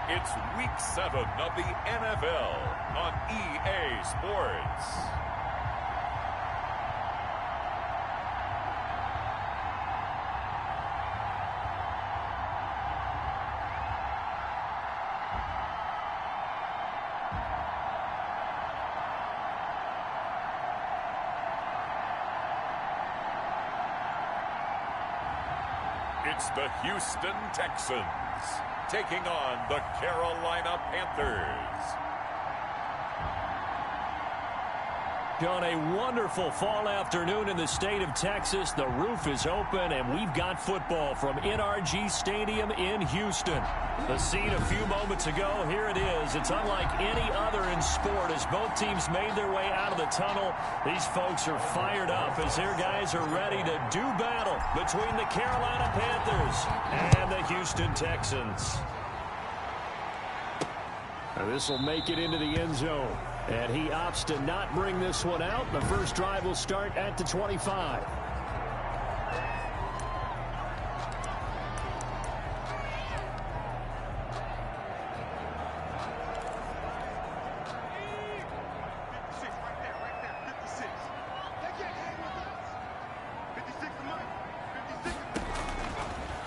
It's Week 7 of the NFL on EA Sports. It's the Houston Texans taking on the Carolina Panthers. On a wonderful fall afternoon in the state of Texas, the roof is open, and we've got football from NRG Stadium in Houston. The scene a few moments ago, here it is. It's unlike any other in sport as both teams made their way out of the tunnel. These folks are fired up as their guys are ready to do battle between the Carolina Panthers and the Houston Texans. This will make it into the end zone. And he opts to not bring this one out. The first drive will start at the 25.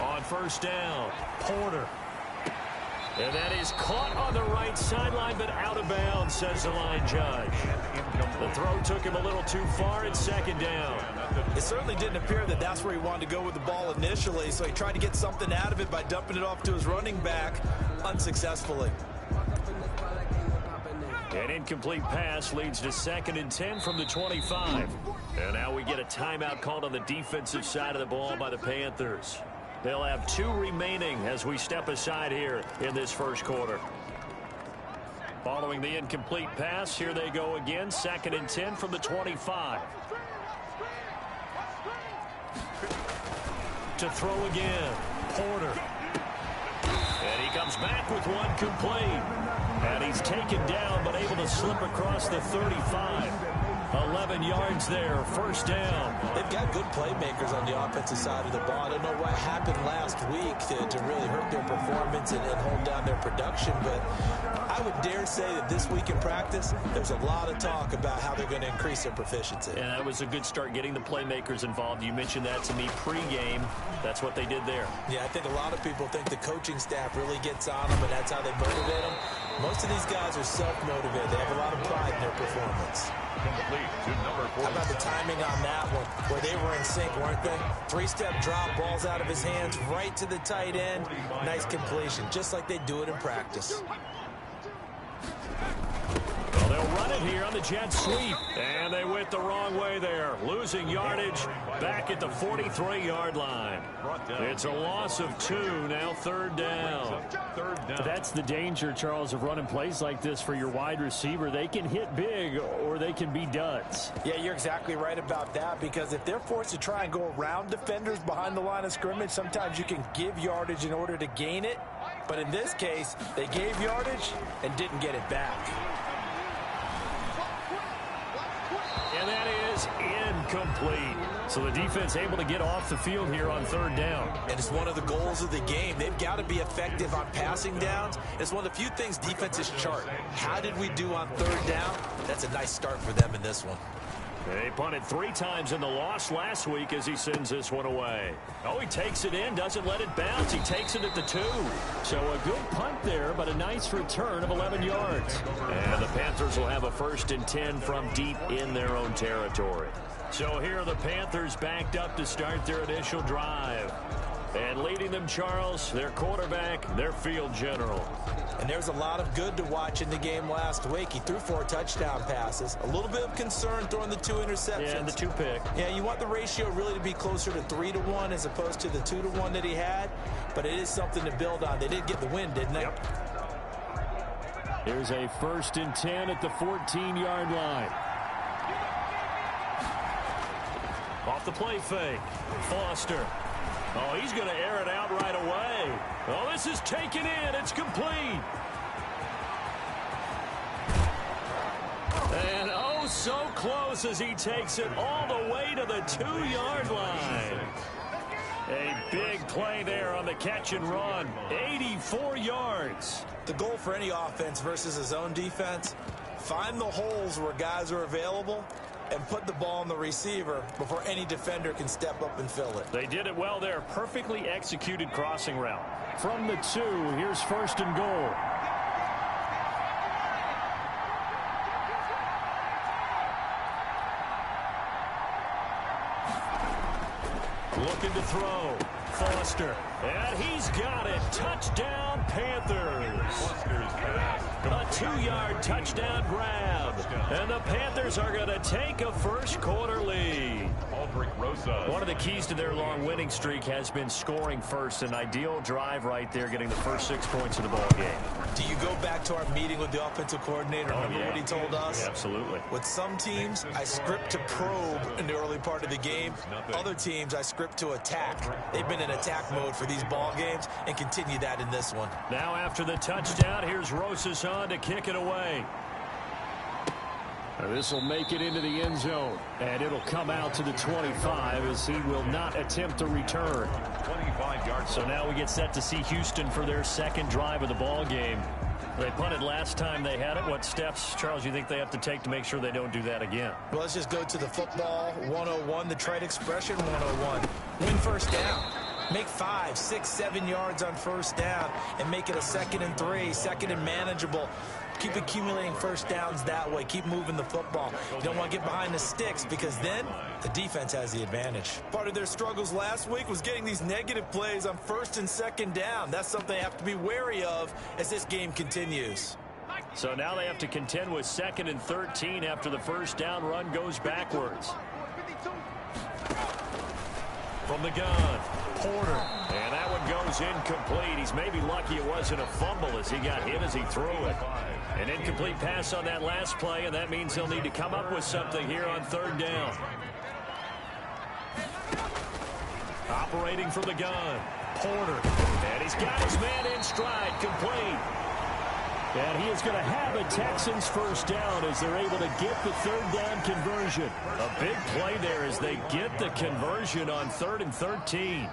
On first down, Porter. And that is caught on the right sideline, but out of bounds, says the line judge. The throw took him a little too far. It's second down. It certainly didn't appear that that's where he wanted to go with the ball initially, so he tried to get something out of it by dumping it off to his running back unsuccessfully. An incomplete pass leads to 2nd and 10 from the 25. And now we get a timeout called on the defensive side of the ball by the Panthers. They'll have 2 remaining as we step aside here in this first quarter. Following the incomplete pass, here they go again. 2nd and 10 from the 25. To throw again, Porter. And he comes back with one complete. And he's taken down but able to slip across the 35. 11 yards there, first down. They've got good playmakers on the offensive side of the ball. I don't know what happened last week to really hurt their performance and hold down their production, but I would dare say that this week in practice, there's a lot of talk about how they're going to increase their proficiency. And that was a good start getting the playmakers involved. You mentioned that to me pregame. That's what they did there. Yeah, I think a lot of people think the coaching staff really gets on them, and that's how they motivate them. Most of these guys are self-motivated. They have a lot of pride in their performance. Complete to number 4. How about the timing on that one, where they were in sync, weren't they? 3-step drop, balls out of his hands, right to the tight end. Nice completion, just like they do it in practice. Well, they'll run it here on the jet sweep. And they went the wrong way there. Losing yardage back at the 43-yard line. It's a loss of 2, now third down. That's the danger, Charles, of running plays like this for your wide receiver. They can hit big or they can be duds. Yeah, you're exactly right about that, because if they're forced to try and go around defenders behind the line of scrimmage, sometimes you can give yardage in order to gain it. But in this case, they gave yardage and didn't get it back. And that is incomplete. So the defense able to get off the field here on third down. And it's one of the goals of the game. They've got to be effective on passing downs. It's one of the few things defenses chart. How did we do on third down? That's a nice start for them in this one. They punted 3 times in the loss last week as he sends this one away. Oh, he takes it in, doesn't let it bounce. He takes it at the 2. So a good punt there, but a nice return of 11 yards. And the Panthers will have a 1st and 10 from deep in their own territory. So here are the Panthers backed up to start their initial drive. And leading them, Charles, their quarterback, their field general. And there's a lot of good to watch in the game last week. He threw 4 touchdown passes. A little bit of concern throwing the 2 interceptions. Yeah, and the 2 pick. Yeah, you want the ratio really to be closer to 3-to-1 as opposed to the 2-to-1 that he had. But it is something to build on. They did get the win, didn't they? Yep. Here's a 1st and 10 at the 14-yard line. Off the play fake. Foster. Oh, he's going to air it out right away. Oh, this is taken in. It's complete. And oh, so close as he takes it all the way to the 2-yard line. A big play there on the catch and run. 84 yards. The goal for any offense versus his own defense, find the holes where guys are available and put the ball on the receiver before any defender can step up and fill it. They did it well there. Perfectly executed crossing route. From the 2, here's 1st and goal. Looking to throw. Foster. And he's got it. Touchdown, Panthers. A 2-yard touchdown grab. And the Panthers are going to take a first-quarter lead. One of the keys to their long winning streak has been scoring first. An ideal drive right there, getting the first 6 points of the ball game. Do you go back to our meeting with the offensive coordinator? Remember what he told us? Yeah, absolutely. With some teams, I script to probe in the early part of the game. Other teams, I script to attack. They've been in attack mode for these ball games and continue that in this one. Now after the touchdown, here's Rosas on to kick it away. This will make it into the end zone, and it'll come out to the 25 as he will not attempt to return. 25 yards. So now we get set to see Houston for their second drive of the ball game. They punted last time they had it. What steps, Charles, you think they have to take to make sure they don't do that again? Well, let's just go to the football 101, the trade expression 101. Win first down. Make 5, 6, 7 yards on first down and make it a 2nd and 3, 2nd and manageable. Keep accumulating first downs that way. Keep moving the football. You don't want to get behind the sticks because then the defense has the advantage. Part of their struggles last week was getting these negative plays on 1st and 2nd down. That's something they have to be wary of as this game continues. So now they have to contend with 2nd and 13 after the first down run goes backwards. From the gun, Porter. And that one goes incomplete. He's maybe lucky it wasn't a fumble as he got hit as he threw it. An incomplete pass on that last play, and that means they'll need to come up with something here on 3rd down. Operating from the gun, Porter. And he's got his man in stride, complete. And he is going to have a Texans first down as they're able to get the 3rd down conversion. A big play there as they get the conversion on 3rd and 13.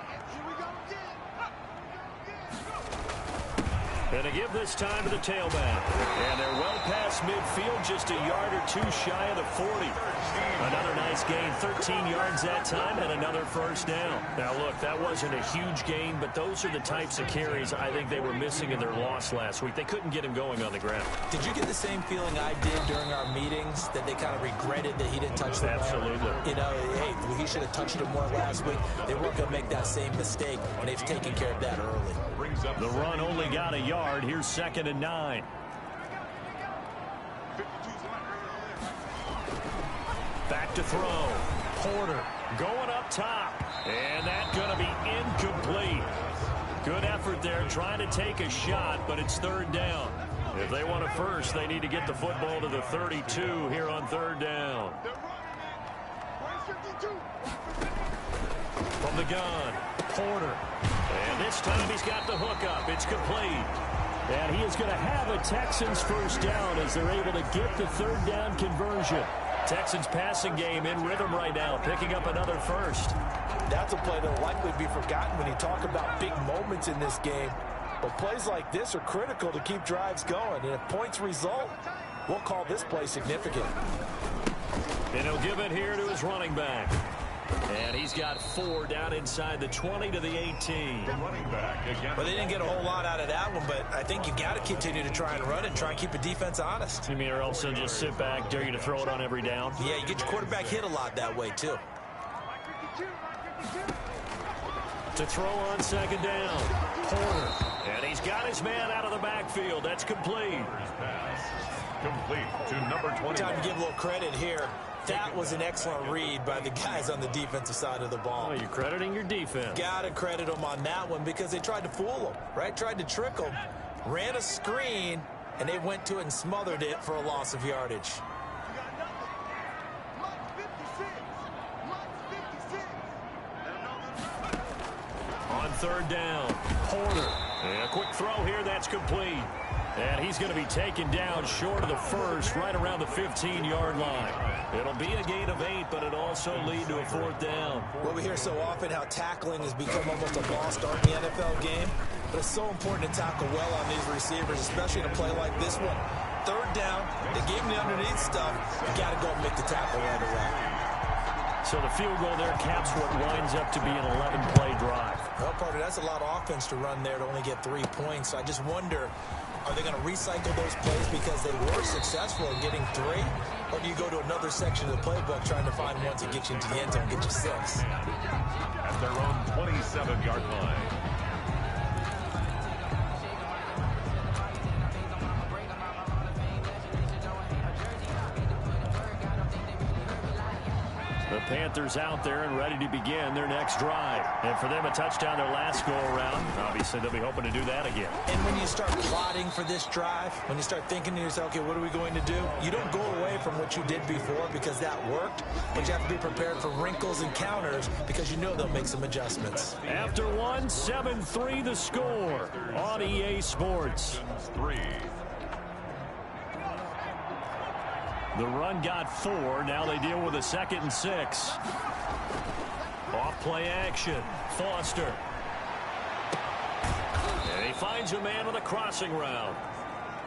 And to give this time to the tailback. And they're well past midfield, just a yard or 2 shy of the 40. Another nice gain, 13 yards that time, and another first down. Now, look, that wasn't a huge gain, but those are the types of carries I think they were missing in their loss last week. They couldn't get him going on the ground. Did you get the same feeling I did during our meetings, that they kind of regretted that he didn't touch the ball? Absolutely. You know, hey, he should have touched it more last week. They weren't going to make that same mistake, and they've taken care of that early. The run only got a yard. Here's 2nd and 9. Back to throw. Porter going up top. And that's going to be incomplete. Good effort there trying to take a shot, but it's 3rd down. If they want a first, they need to get the football to the 32 here on 3rd down. From the gun, Porter. And this time he's got the hook up. It's complete. And he is going to have a Texans first down as they're able to get the 3rd down conversion. Texans passing game in rhythm right now, picking up another first. That's a play that will likely be forgotten when you talk about big moments in this game. But plays like this are critical to keep drives going. And if points result, we'll call this play significant. And he'll give it here to his running back. And he's got 4 down inside the 20 to the 18. Well, they didn't get a whole lot out of that one, but I think you've got to continue to try and run it and try and keep the defense honest. You mean or else they'll just sit back, dare you to throw it on every down? Yeah, you get your quarterback hit a lot that way, too. To throw on 2nd down, Porter. And he's got his man out of the backfield. That's complete. Complete to number 20. Time to give a little credit here. That was an excellent read by the guys on the defensive side of the ball. Oh, you're crediting your defense. Got to credit them on that one because they tried to fool them, right? Tried to trick them, ran a screen, and they went to it and smothered it for a loss of yardage. On 3rd down, Porter. And a quick throw here. That's complete. And he's going to be taken down short of the first, right around the 15-yard line. It'll be a gain of 8, but it'll also lead to a 4th down. Well, we hear so often how tackling has become almost a lost art in the NFL game. But it's so important to tackle well on these receivers, especially in a play like this one. 3rd down, they gave him the underneath stuff. You got to go and make the tackle right away. So the field goal there caps what winds up to be an 11-play drive. Well, partner, that's a lot of offense to run there to only get 3 points. So I just wonder, are they going to recycle those plays because they were successful in getting 3? Or do you go to another section of the playbook trying to find one to get you into the end zone, get you 6? At their own 27-yard line. The Panthers out there and ready to begin their next drive. And for them, a touchdown their last go-around. Obviously, they'll be hoping to do that again. And when you start plotting for this drive, when you start thinking to yourself, okay, what are we going to do? You don't go away from what you did before because that worked, but you have to be prepared for wrinkles and counters because you know they'll make some adjustments. After 1, 7-3 the score on EA Sports. 3. The run got 4. Now they deal with a 2nd and 6. Off play action. Foster. And he finds a man on a crossing route.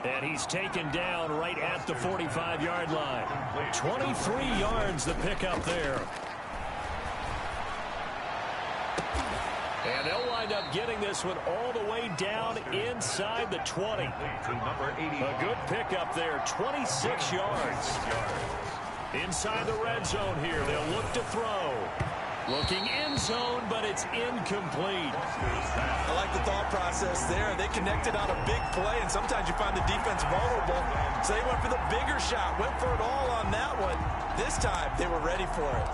And he's taken down right at the 45-yard line. 23 yards the pickup there. And they'll wind up getting this one all the way down inside the 20. A good pickup there, 26 yards. Inside the red zone here, they'll look to throw. Looking end zone, but it's incomplete. I like the thought process there. They connected on a big play, and sometimes you find the defense vulnerable. So they went for the bigger shot, went for it all on that one. This time, they were ready for it.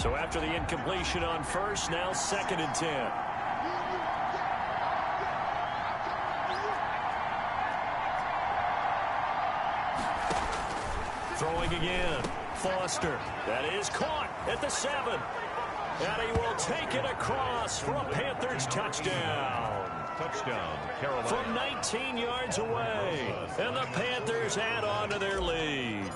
So after the incompletion on first, now 2nd and 10. Throwing again. Foster. That is caught at the 7. And he will take it across for a Panthers touchdown. Touchdown, Carolina. From 19 yards away. And the Panthers add on to their lead.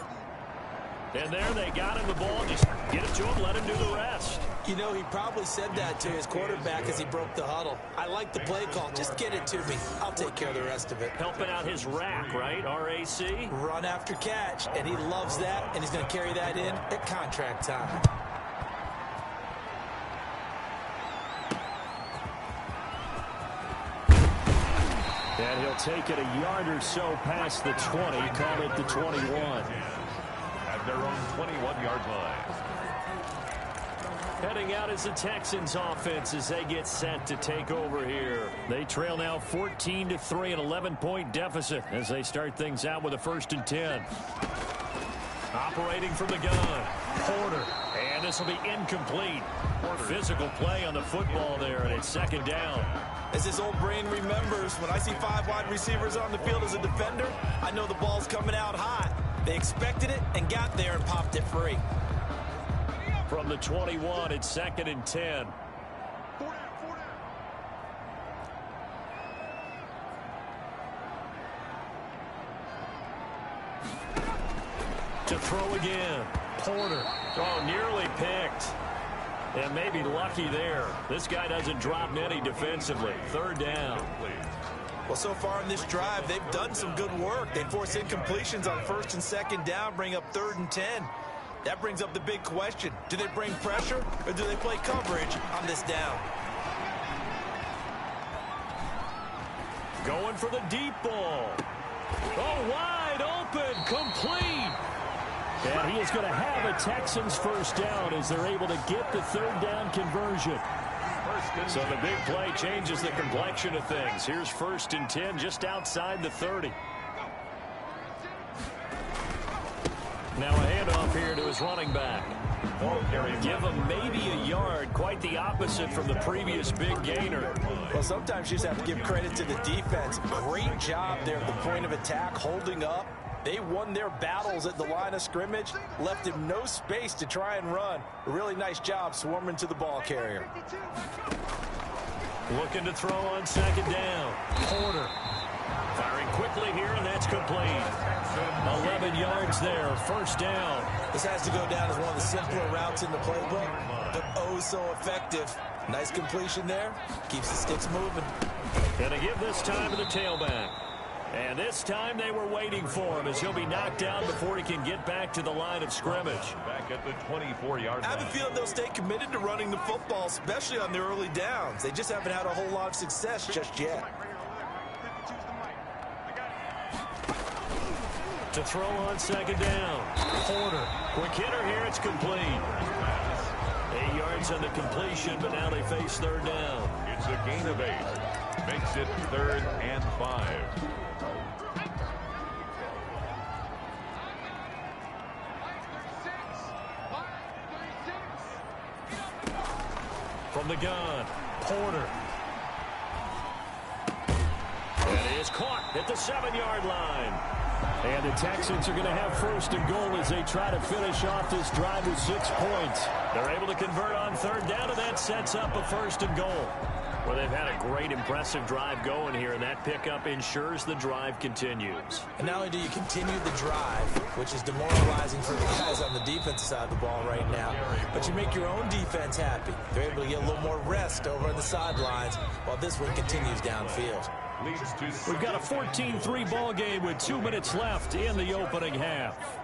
And there they got him the ball. Just get it to him, let him do the rest. You know, he probably said that to his quarterback as he broke the huddle. I like the play call. Just get it to me. I'll take care of the rest of it. Helping out his rack, right? RAC? Run after catch. And he loves that, and he's going to carry that in at contract time. And he'll take it a yard or so past the 20, call it the 21. At their own 21-yard line. Heading out is the Texans offense as they get set to take over here. They trail now 14-3, an 11-point deficit as they start things out with a 1st and 10. Operating from the gun, Porter, and this will be incomplete. Physical play on the football there, and it's 2nd down. As his old brain remembers, when I see 5 wide receivers on the field as a defender, I know the ball's coming out hot. They expected it and got there and popped it free. From the 21, it's 2nd and 10. To throw again. Porter. Oh, nearly picked. And maybe lucky there. This guy doesn't drop many defensively. 3rd down. Well, so far in this drive, they've done some good work. They force incompletions on 1st and 2nd down, bring up 3rd and 10. That brings up the big question. Do they bring pressure or do they play coverage on this down? Going for the deep ball. Oh, wide open, complete. And he is going to have a Texans 1st down as they're able to get the 3rd down conversion. So the big play changes the complexion of things. Here's 1st and 10 just outside the 30. Now a handoff here to his running back. Give him maybe a yard, quite the opposite from the previous big gainer. Well, sometimes you just have to give credit to the defense. Great job there at the point of attack, holding up, They won their battles at the line of scrimmage, left him no space to try and run. A really nice job swarming to the ball carrier. Looking to throw on second down. Porter firing quickly here, and that's complete. 11 yards there, first down. This has to go down as one of the simpler routes in the playbook, but oh so effective. Nice completion there. Keeps the sticks moving. Gonna give this time to the tailback. And this time they were waiting for him as he'll be knocked down before he can get back to the line of scrimmage. Back at the 24-yard line. I have a feeling they'll stay committed to running the football, especially on the early downs. They just haven't had a whole lot of success just yet. To throw on second down. Porter. Quick hitter here. It's complete. 8 yards on the completion, but now they face third down. It's a gain of 8. Makes it 3rd and 5. From the gun, Porter. That is caught at the 7-yard line. And the Texans are going to have first and goal as they try to finish off this drive with 6 points. They're able to convert on third down, and that sets up a first and goal. Well, they've had a great, impressive drive going here, and that pickup ensures the drive continues. And not only do you continue the drive, which is demoralizing for the guys on the defensive side of the ball right now, but you make your own defense happy. They're able to get a little more rest over on the sidelines while this one continues downfield. We've got a 14-3 ball game with 2 minutes left in the opening half.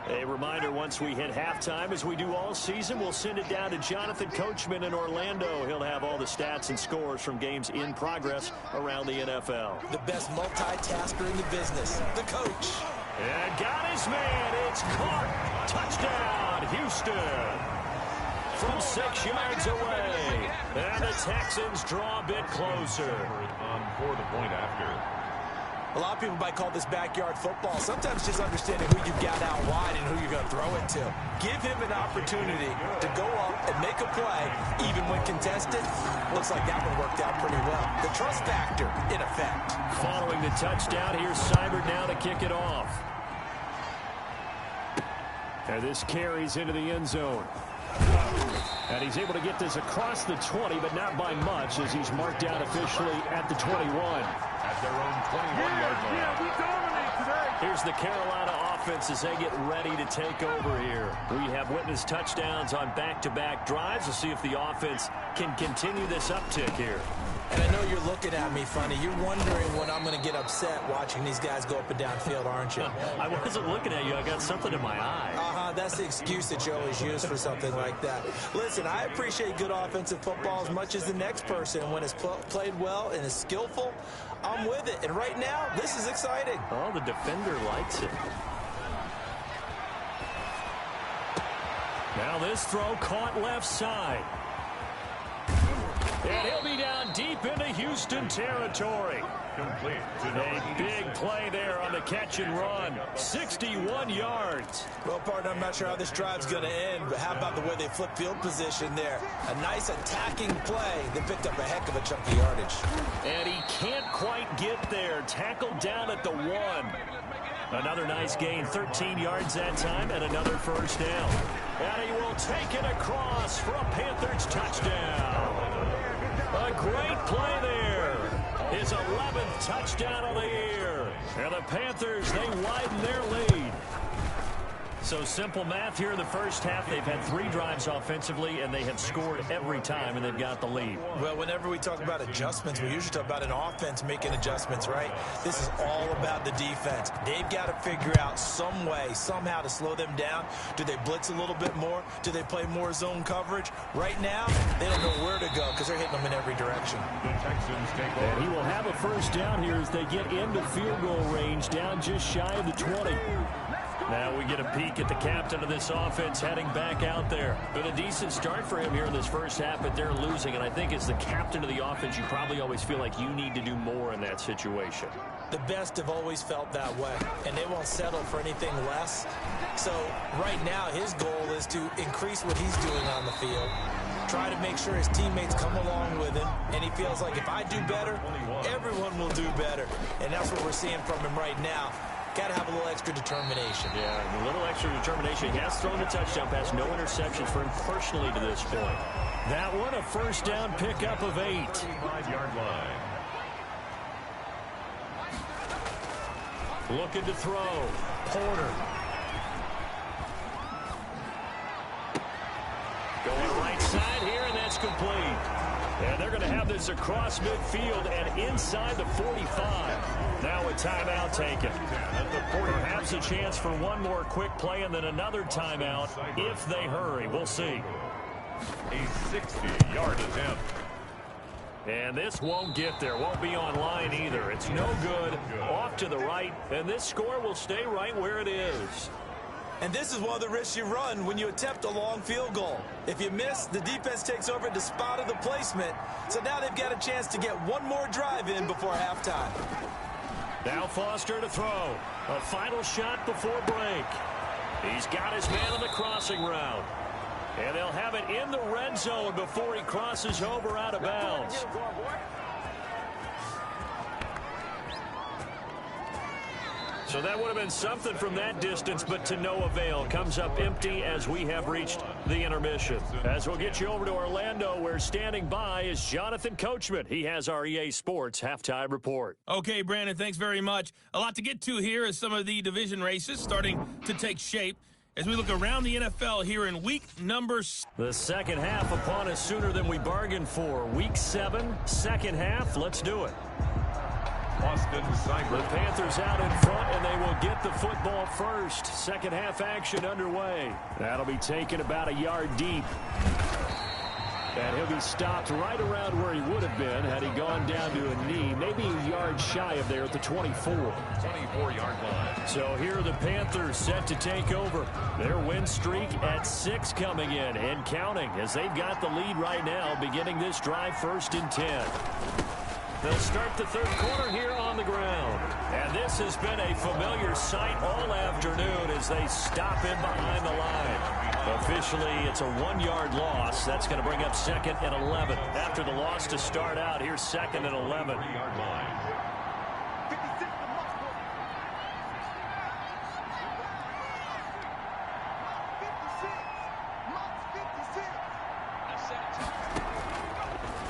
A reminder, once we hit halftime, as we do all season, we'll send it down to Jonathan Coachman in Orlando. He'll have all the stats and scores from games in progress around the NFL. The best multitasker in the business, the coach. And got his man. It's caught. Touchdown, Houston. From 6 yards away. And the Texans draw a bit closer. For the point after. A lot of people might call this backyard football. Sometimes just understanding who you've got out wide and who you're going to throw it to. Give him an opportunity to go up and make a play, even when contested. Looks like that one worked out pretty well. The trust factor, in effect. Following the touchdown, here's Seibert now to kick it off. And this carries into the end zone. And he's able to get this across the 20, but not by much, as he's marked down officially at the 21. At their own 21-yard line. Yeah, we dominate today. Here's the Carolina offense as they get ready to take over here. We have witnessed touchdowns on back-to-back drives. We'll see if the offense can continue this uptick here. And I know you're looking at me funny. You're wondering when I'm going to get upset watching these guys go up and down field, aren't you? I wasn't looking at you. I got something in my eye. That's the excuse that you always use for something like that. Listen, I appreciate good offensive football as much as the next person. When it's played well and is skillful, I'm with it. And right now, this is exciting. Oh, the defender likes it. Now this throw caught left side. And he'll be down deep into Houston territory. Complete. A big play there on the catch and run. 61 yards. Well, partner, I'm not sure how this drive's going to end, but how about the way they flip field position there? A nice attacking play that picked up a heck of a chunk of yardage. And he can't quite get there. Tackled down at the 1. Another nice gain, 13 yards that time, and another first down. And he will take it across for a Panthers touchdown. A great play there. His 11th touchdown of the year. And the Panthers, they widen their lead. So simple math here in the first half. They've had 3 drives offensively, and they have scored every time, and they've got the lead. Well, whenever we talk about adjustments, we usually talk about an offense making adjustments, right? This is all about the defense. They've got to figure out some way, somehow to slow them down. Do they blitz a little bit more? Do they play more zone coverage? Right now, they don't know where to go because they're hitting them in every direction. The Texans take over. And he will have a first down here as they get into field goal range, down just shy of the 20. Now we get a peek at the captain of this offense heading back out there. Been a decent start for him here in this first half, but they're losing. And I think as the captain of the offense, you probably always feel like you need to do more in that situation. The best have always felt that way, and they won't settle for anything less. So right now, his goal is to increase what he's doing on the field, try to make sure his teammates come along with him, and he feels like if I do better, everyone will do better. And that's what we're seeing from him right now. got to have a little extra determination. Yeah, a little extra determination. He has thrown the touchdown pass. No interceptions for him personally to this point. That one, a first down pickup of 8. 5-yard line. Looking to throw. Porter. Going right side here, and that's complete. And they're going to have this across midfield and inside the 45. Now a timeout taken. Perhaps a chance for one more quick play and then another timeout if they hurry. We'll see. A 60-yard attempt. And this won't get there. Won't be on line either. It's no good. Off to the right. And this score will stay right where it is. And this is one of the risks you run when you attempt a long field goal. If you miss, the defense takes over at the spot of the placement. So now they've got a chance to get one more drive in before halftime. Now Foster to throw. A final shot before break. He's got his man on the crossing route. And they'll have it in the red zone before he crosses over out of bounds. So that would have been something from that distance, but to no avail. Comes up empty as we have reached the intermission. As we'll get you over to Orlando, where standing by is Jonathan Coachman. He has our EA Sports halftime report. Okay, Brandon, thanks very much. A lot to get to here as some of the division races starting to take shape as we look around the NFL here in week number 6. The second half upon us sooner than we bargained for. Week 7, second half. Let's do it. Austin Cyber. The Panthers out in front, and they will get the football first. Second half action underway. That'll be taken about a yard deep. And he'll be stopped right around where he would have been had he gone down to a knee. Maybe a yard shy of there at the 24. 24-yard line. So here are the Panthers set to take over. Their win streak at 6 coming in and counting as they've got the lead right now, beginning this drive 1st and 10. They'll start the third quarter here on the ground. And this has been a familiar sight all afternoon as they stop in behind the line. Officially, it's a 1-yard loss. That's going to bring up 2nd and 11. After the loss to start out, here's 2nd and 11. 3-yard line.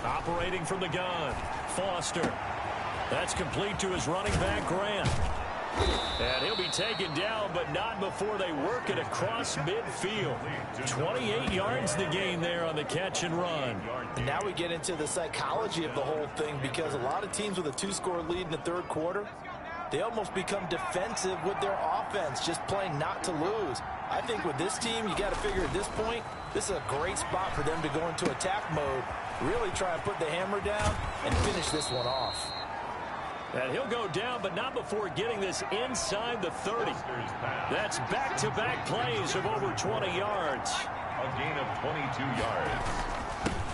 Operating from the gun, Foster. That's complete to his running back, Grant. And he'll be taken down, but not before they work it across midfield. 28 yards the gain there on the catch and run. And now we get into the psychology of the whole thing, because a lot of teams with a 2-score lead in the third quarter, they almost become defensive with their offense, just playing not to lose. I think with this team, you got to figure at this point, this is a great spot for them to go into attack mode, really try and put the hammer down and finish this one off. And he'll go down, but not before getting this inside the 30. That's back-to-back plays of over 20 yards. A gain of 22 yards.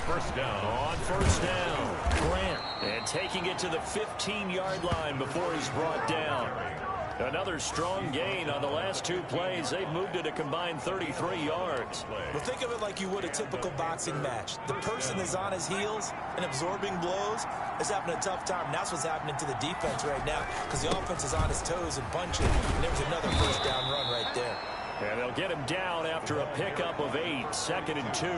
First down. On first down, Grant. And taking it to the 15-yard line before he's brought down. Another strong gain on the last 2 plays. They've moved it a combined 33 yards. Well, think of it like you would a typical boxing match. The person is on his heels and absorbing blows is having a tough time. And that's what's happening to the defense right now, because the offense is on his toes and punching. And there's another first down run right there. And they'll get him down after a pickup of 8, 2nd and 2.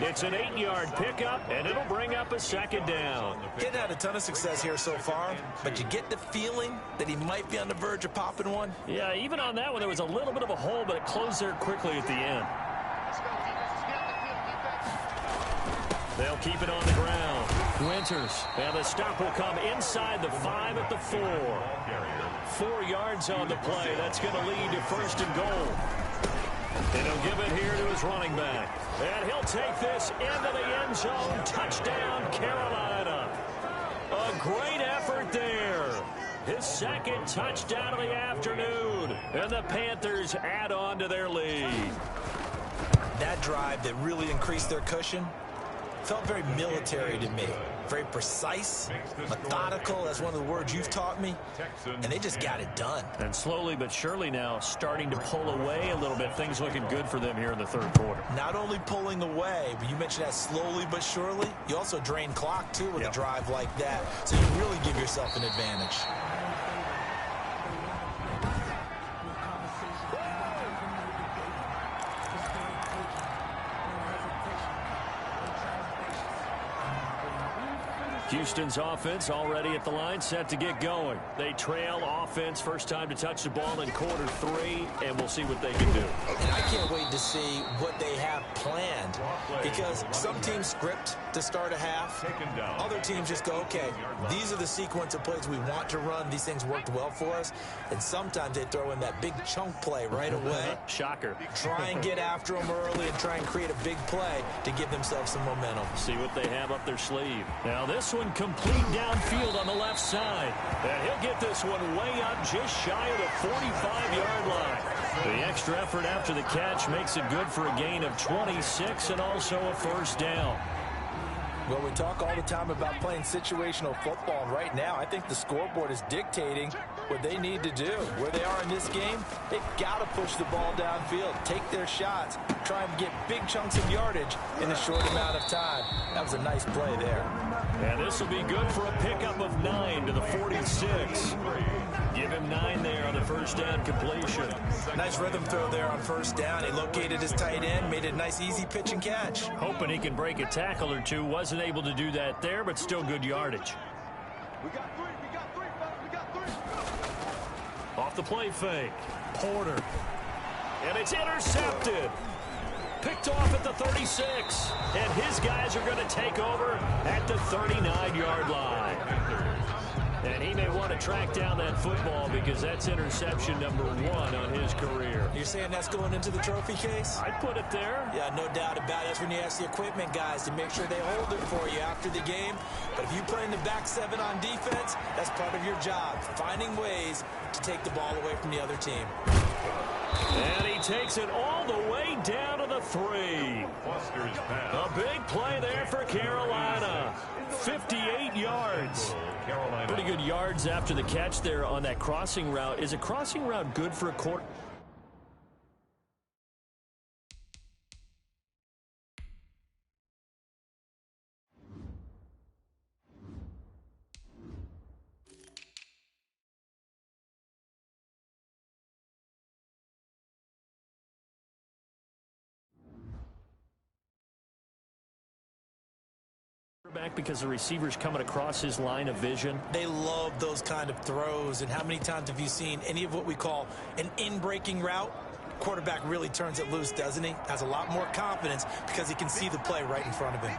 It's an 8-yard pickup, and it'll bring up a 2nd down. He hadn't had a ton of success here so far, but you get the feeling that he might be on the verge of popping one. Yeah, even on that one, there was a little bit of a hole, but it closed there quickly at the end. They'll keep it on the ground. Winters, and the stop will come inside the 5 at the 4. 4 yards on the play. That's going to lead to 1st and goal. And he'll give it here to his running back. And he'll take this into the end zone. Touchdown, Carolina. A great effort there. His 2nd touchdown of the afternoon. And the Panthers add on to their lead. That drive that really increased their cushion felt very military to me. Very precise, methodical, that's one of the words you've taught me, and they just got it done. And slowly but surely now starting to pull away a little bit. Things looking good for them here in the third quarter. Not only pulling away, but you mentioned that slowly but surely, you also drain clock too with a drive like that, so you really give yourself an advantage. Houston's offense already at the line, set to get going. They trail offense, first time to touch the ball in quarter 3, and we'll see what they can do. And I can't wait to see what they have planned, because some teams script to start a half. Other teams just go, okay, these are the sequence of plays we want to run. These things worked well for us. And sometimes they throw in that big chunk play right away. Shocker. Try and get after them early and try and create a big play to give themselves some momentum. See what they have up their sleeve. Now this one complete downfield on the left side. And he'll get this one way up just shy of the 45-yard line. The extra effort after the catch makes it good for a gain of 26 and also a first down. Well, we talk all the time about playing situational football, and right now I think the scoreboard is dictating what they need to do. Where they are in this game, they've got to push the ball downfield, take their shots, try and get big chunks of yardage in a short amount of time. That was a nice play there. And this will be good for a pickup of 9 to the 46. Give him 9 there on the first down completion. Nice rhythm throw there on first down. He located his tight end, made it a nice easy pitch and catch. Hoping he can break a tackle or two. Wasn't able to do that there, but still good yardage. We got three. Off the play fake. Porter. And it's intercepted. Picked off at the 36. And his guys are going to take over at the 39-yard line. And he may want to track down that football because that's interception number 1 on his career. You're saying that's going into the trophy case? I'd put it there. Yeah, no doubt about it. That's when you ask the equipment guys to make sure they hold it for you after the game. But if you play in the back 7 on defense, that's part of your job, finding ways to take the ball away from the other team. And he takes it all the way down to the 3. A big play there for Carolina. 58 yards. Pretty good yards after the catch there on that crossing route. Is a crossing route good for a quarter? Back because the receiver's coming across his line of vision. They love those kind of throws. And how many times have you seen any of what we call an in-breaking route? Quarterback really turns it loose, doesn't he? Has a lot more confidence because he can see the play right in front of him.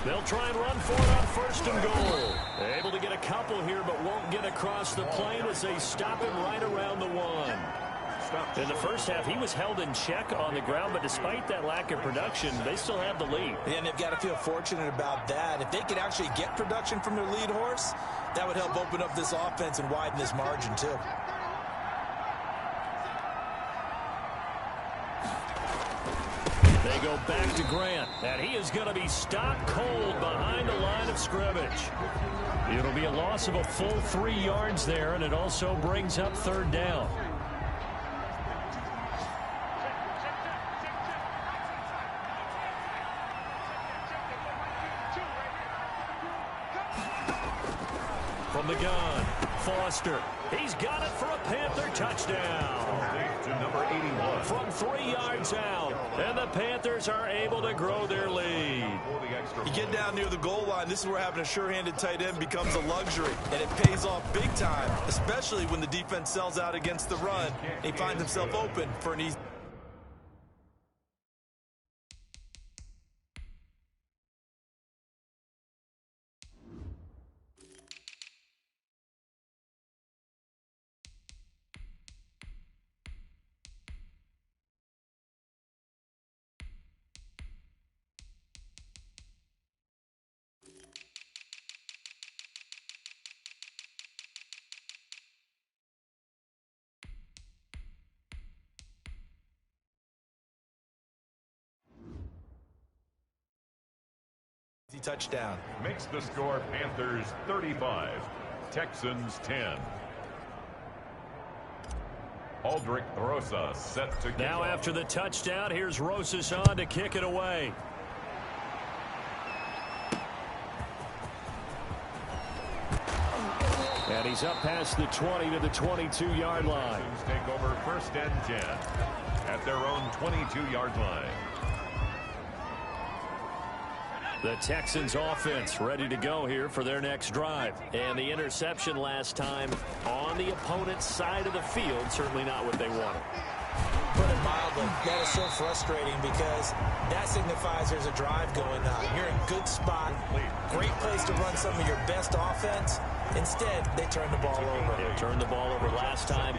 They'll try and run for it on first and goal. Able to get a couple here, but won't get across the plane as they stop him right around the 1. In the first half, he was held in check on the ground, but despite that lack of production, they still have the lead. And they've got to feel fortunate about that. If they could actually get production from their lead horse, that would help open up this offense and widen this margin, too. They go back to Grant, and he is going to be stopped cold behind the line of scrimmage. It'll be a loss of a full 3 yards there, and it also brings up third down. From the gun, Foster. He's got it for a Panther touchdown. To number 81. From 3 yards out, and the Panthers are able to grow their lead. You get down near the goal line, this is where having a sure-handed tight end becomes a luxury, and it pays off big time, especially when the defense sells out against the run. He finds himself open for an easy. Touchdown. Makes the score Panthers 35, Texans 10. Aldrich Rosas set to kick Now off. after the touchdown, here's Rosas on to kick it away. And he's up past the 20 to the 22-yard line. Texans take over first and 10. at their own 22-yard line. The Texans offense ready to go here for their next drive. And the interception last time on the opponent's side of the field, certainly not what they wanted. Put it mildly, that is so frustrating because that signifies there's a drive going on. You're in a good spot, great place to run some of your best offense. Instead, they turn the ball over. They turned the ball over last time.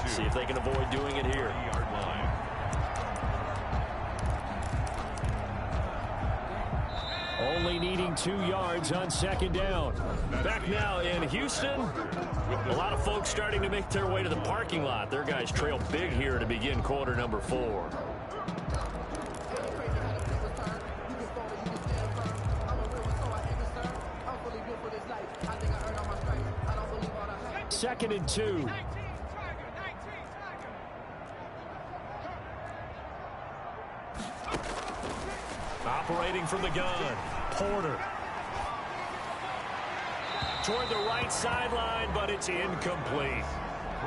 See if they can avoid doing it here. Only needing 2 yards on second down. Back now in Houston. A lot of folks starting to make their way to the parking lot. Their guys trail big here to begin quarter number 4. Second and 2. Operating from the gun, Porter. Toward the right sideline, but it's incomplete.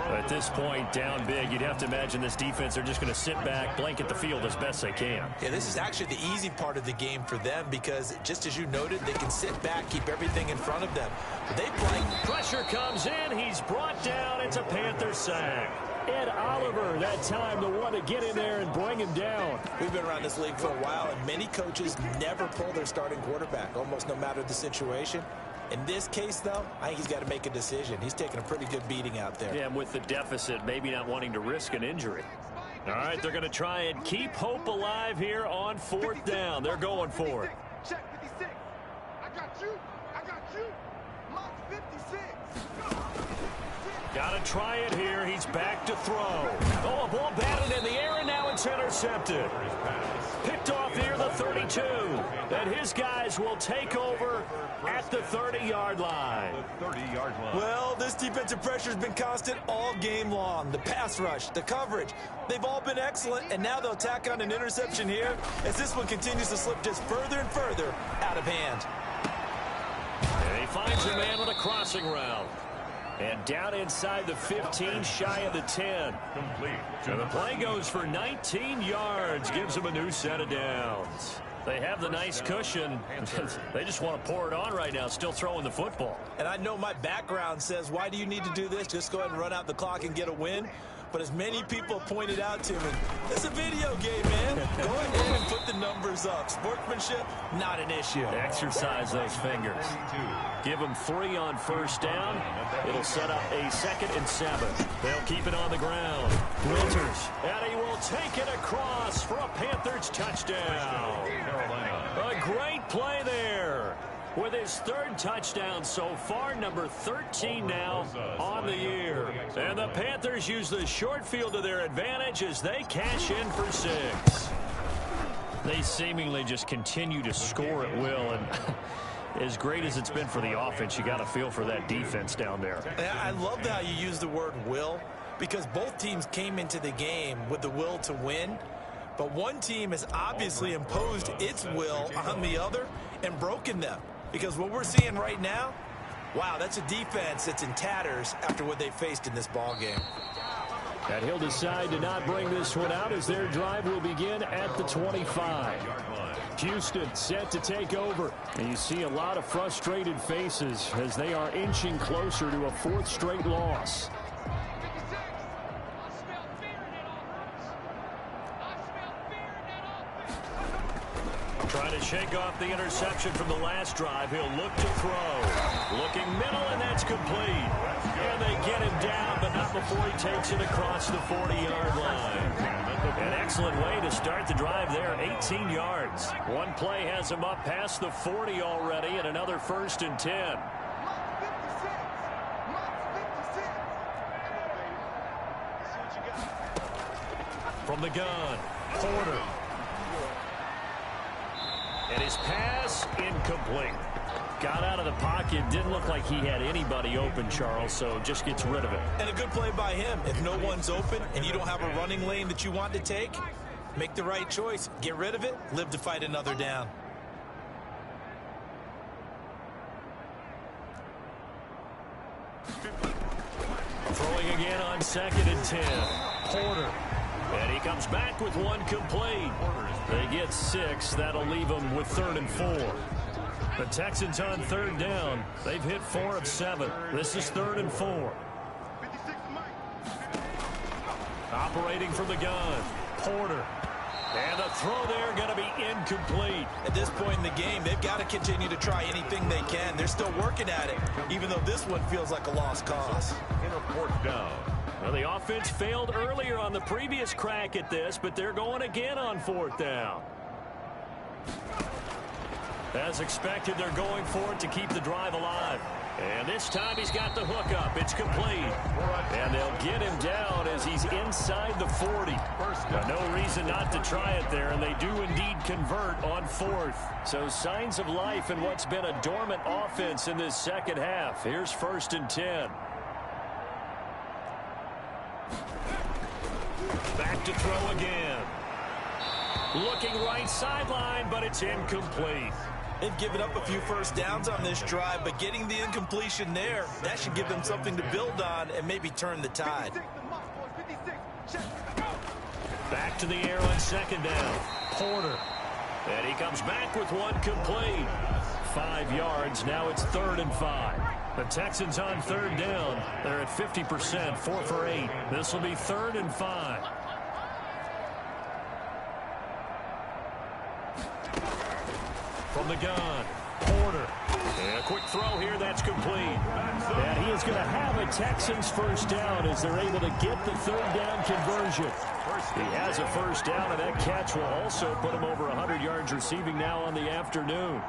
At this point, down big, you'd have to imagine this defense are just going to sit back, blanket the field as best they can. Yeah, this is actually the easy part of the game for them because, just as you noted, they can sit back, keep everything in front of them. But they blank. Pressure comes in. He's brought down. It's a Panther sack. Ed Oliver, that time, the one to get in there and bring him down. We've been around this league for a while, and many coaches never pull their starting quarterback, almost no matter the situation. In this case, though, I think he's got to make a decision. He's taking a pretty good beating out there. Yeah, and with the deficit, maybe not wanting to risk an injury. All right, they're going to try and keep hope alive here on 4th down. They're going for it. Check 56. I got you. I got you. Mark 56. Got to try it here. He's back to throw. Oh, a ball batted in the air, and now it's intercepted. Picked off near the 32. And his guys will take over at the 30-yard line. Well, this defensive pressure has been constant all game long. The pass rush, the coverage, they've all been excellent, and now they'll tack on an interception here as this one continues to slip just further and further out of hand. And he finds a man with a crossing route. And down inside the 15, shy of the 10. Complete. And the play goes for 19 yards, gives them a new set of downs. They have the nice cushion. They just want to pour it on right now, still throwing the football. And I know my background says, why do you need to do this? Just go ahead and run out the clock and get a win. But as many people pointed out to me, it's a video game, man. Go ahead and put the numbers up. Sportsmanship, not an issue. Exercise those fingers. Give them 3 on 1st down. It'll set up a 2nd and 7. They'll keep it on the ground. Winters, and he will take it across for a Panthers touchdown. A great play there. With his 3rd touchdown so far, number 13 now on the year. And the Panthers use the short field to their advantage as they cash in for 6. They seemingly just continue to score at will, and as great as it's been for the offense, you got to feel for that defense down there. I love how you use the word will, because both teams came into the game with the will to win, but one team has obviously imposed its will on the other and broken them. Because what we're seeing right now, wow, that's a defense that's in tatters after what they faced in this ball game. And he'll decide to not bring this one out as their drive will begin at the 25. Houston set to take over. And you see a lot of frustrated faces as they are inching closer to a 4th straight loss. Trying to shake off the interception from the last drive. He'll look to throw. Looking middle, and that's complete. And they get him down, but not before he takes it across the 40-yard line. An excellent way to start the drive there, 18 yards. One play has him up past the 40 already, and another 1st and 10. From the gun, Porter. And his pass, incomplete. Got out of the pocket. Didn't look like he had anybody open, Charles, so just gets rid of it. And a good play by him. If no one's open and you don't have a running lane that you want to take, make the right choice. Get rid of it. Live to fight another down. Throwing again on 2nd and 10. Porter. And he comes back with one complete. They get 6. That'll leave them with 3rd and 4. The Texans on 3rd down. They've hit 4 of 7. This is 3rd and 4. Operating from the gun, Porter. And the throw there going to be incomplete. At this point in the game, they've got to continue to try anything they can. They're still working at it, even though this one feels like a lost cause. In a 4th down. Well, the offense failed earlier on the previous crack at this, but they're going again on 4th down. As expected, they're going for it to keep the drive alive. And this time he's got the hook up. It's complete. And they'll get him down as he's inside the 40. No reason not to try it there, and they do indeed convert on 4th. So signs of life in what's been a dormant offense in this second half. Here's 1st and 10. Back to throw again. Looking right sideline, but it's incomplete. They've given up a few first downs on this drive, but getting the incompletion there, that should give them something to build on and maybe turn the tide. Back to the air on 2nd down. Porter. And he comes back with one complete. 5 yards. Now it's 3rd and 5. The Texans on 3rd down. They're at 50%, 4 for 8. This will be 3rd and 5. From the gun, Porter. And a quick throw here, that's complete. And he is going to have a Texans 1st down as they're able to get the 3rd down conversion. He has a 1st down, and that catch will also put him over 100 yards receiving now on the afternoon.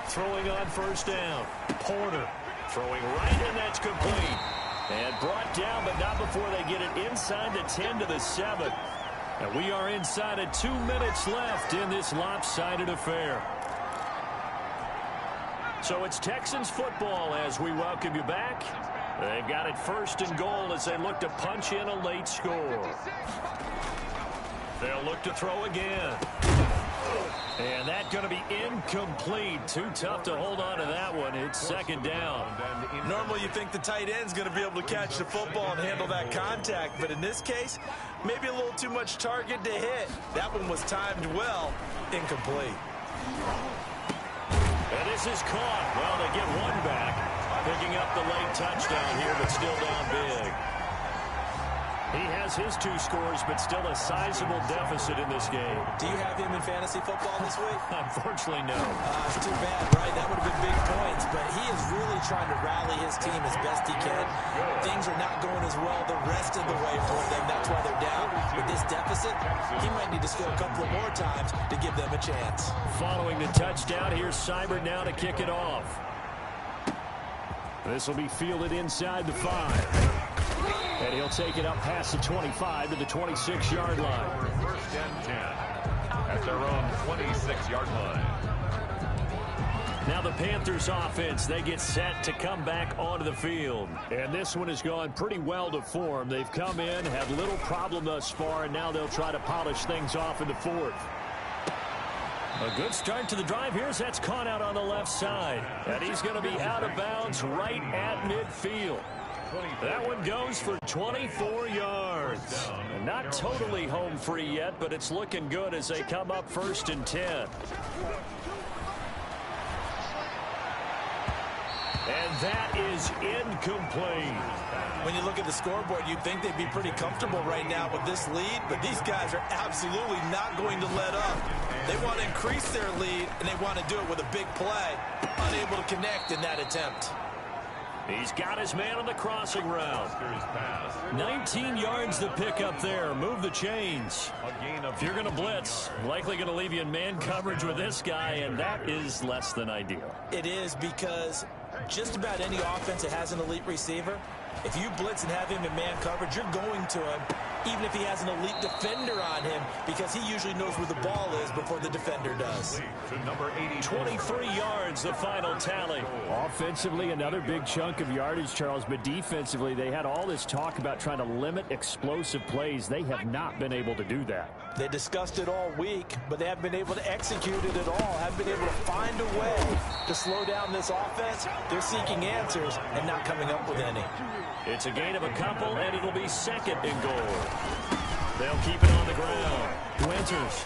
Throwing on 1st down, Porter. Throwing right, and that's complete. And brought down, but not before they get it inside the 10 to the 7. And we are inside of 2 minutes left in this lopsided affair. So it's Texans football as we welcome you back. They've got it 1st and goal as they look to punch in a late score. They'll look to throw again. And that's going to be incomplete. Too tough to hold on to that one. It's 2nd down. Normally you think the tight end's going to be able to catch the football and handle that contact, but in this case, maybe a little too much target to hit. That one was timed well. Incomplete. And this is caught. Well, they get one back. Picking up the late touchdown here, but still down big. He has his 2 scores, but still a sizable deficit in this game. Do you have him in fantasy football this week? Unfortunately, no. It's too bad, right? That would have been big points, but he is really trying to rally his team as best he can. Things are not going as well the rest of the way for them. That's why they're down. With this deficit, he might need to score a couple of more times to give them a chance. Following the touchdown, here's Seibert now to kick it off. This will be fielded inside the 5. And he'll take it up past the 25 to the 26-yard line. 1st and 10 at their own 26-yard line. Now the Panthers offense, they get set to come back onto the field. And this one has gone pretty well to form. They've come in, had little problem thus far, and now they'll try to polish things off in the 4th. A good start to the drive here as that's caught out on the left side. And he's going to be out of bounds right at midfield. That one goes for 24 yards. And not totally home free yet, but it's looking good as they come up 1st and 10. And that is incomplete. When you look at the scoreboard, you'd think they'd be pretty comfortable right now with this lead, but these guys are absolutely not going to let up. They want to increase their lead, and they want to do it with a big play. Unable to connect in that attempt. He's got his man on the crossing route. 19 yards to pick up there. Move the chains. If you're going to blitz, likely going to leave you in man coverage with this guy, and that is less than ideal. It is, because just about any offense that has an elite receiver, if you blitz and have him in man coverage, you're going to him even if he has an elite defender on him, because he usually knows where the ball is before the defender does. 23 yards, the final tally. Offensively, another big chunk of yardage, Charles, but defensively, they had all this talk about trying to limit explosive plays. They have not been able to do that. They discussed it all week, but they haven't been able to execute it at all, haven't been able to find a way to slow down this offense. They're seeking answers and not coming up with any. It's a gain of a couple, and it'll be second and goal. They'll keep it on the ground. Winters.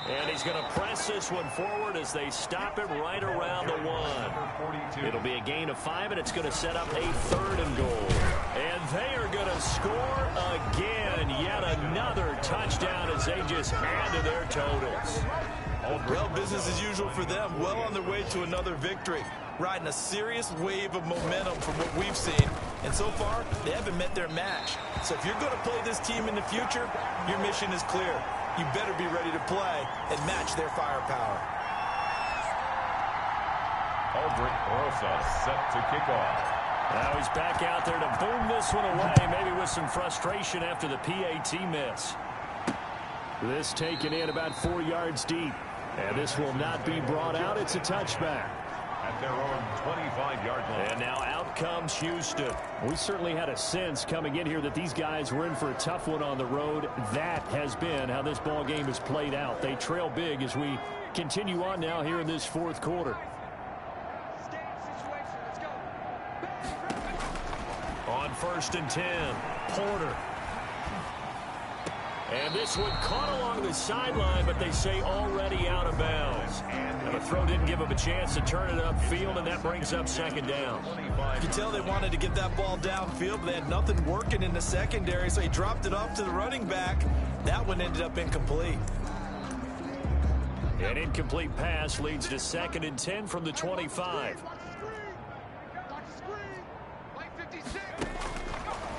And he's going to press this one forward as they stop it right around the 1. It'll be a gain of 5, and it's going to set up a third and goal. And they are going to score again. Yet another touchdown as they just add to their totals. Well, business as usual for them. Well on their way to another victory. Riding a serious wave of momentum from what we've seen. And so far, they haven't met their match. So if you're going to play this team in the future, your mission is clear. You better be ready to play and match their firepower. Aldrich Rosa set to kick off. Now he's back out there to boom this one away, maybe with some frustration after the PAT miss. This taken in about 4 yards deep. And this will not be brought out. It's a touchback. At their own 25-yard line. And now out comes Houston. We certainly had a sense coming in here that these guys were in for a tough one on the road. That has been how this ball game has played out. They trail big as we continue on now here in this fourth quarter. On 1st and 10, Porter. And this one caught along the sideline, but they say already out of bounds. And the throw didn't give him a chance to turn it upfield, and that brings up second down. You can tell they wanted to get that ball downfield, but they had nothing working in the secondary, so he dropped it off to the running back. That one ended up incomplete. An incomplete pass leads to 2nd and 10 from the 25.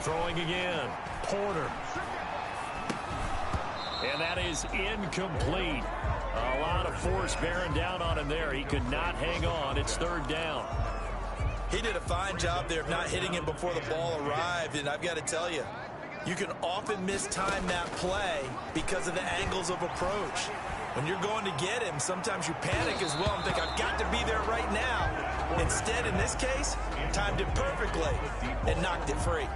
Throwing again, Porter. And that is incomplete. A lot of force bearing down on him there. He could not hang on. It's 3rd down. He did a fine job there of not hitting him before the ball arrived, and I've got to tell you, you can often mistime that play because of the angles of approach. When you're going to get him, sometimes you panic as well and think, I've got to be there right now. Instead, in this case, timed it perfectly and knocked it free.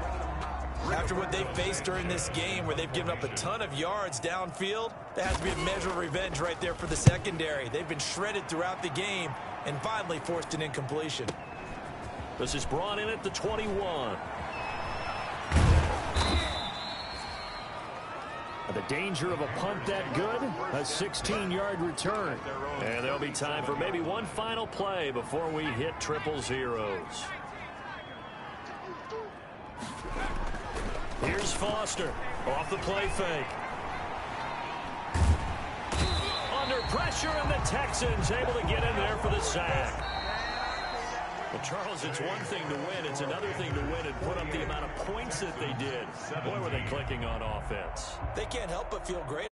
After what they faced during this game where they've given up a ton of yards downfield, there has to be a measure of revenge right there for the secondary. They've been shredded throughout the game and finally forced an incompletion. This is brought in at the 21. The danger of a punt that good, a 16-yard return. And there'll be time for maybe one final play before we hit triple zeros. Here's Foster off the play fake. Under pressure, and the Texans able to get in there for the sack. But Charles, it's one thing to win. It's another thing to win and put up the amount of points that they did. Boy, were they clicking on offense. They can't help but feel great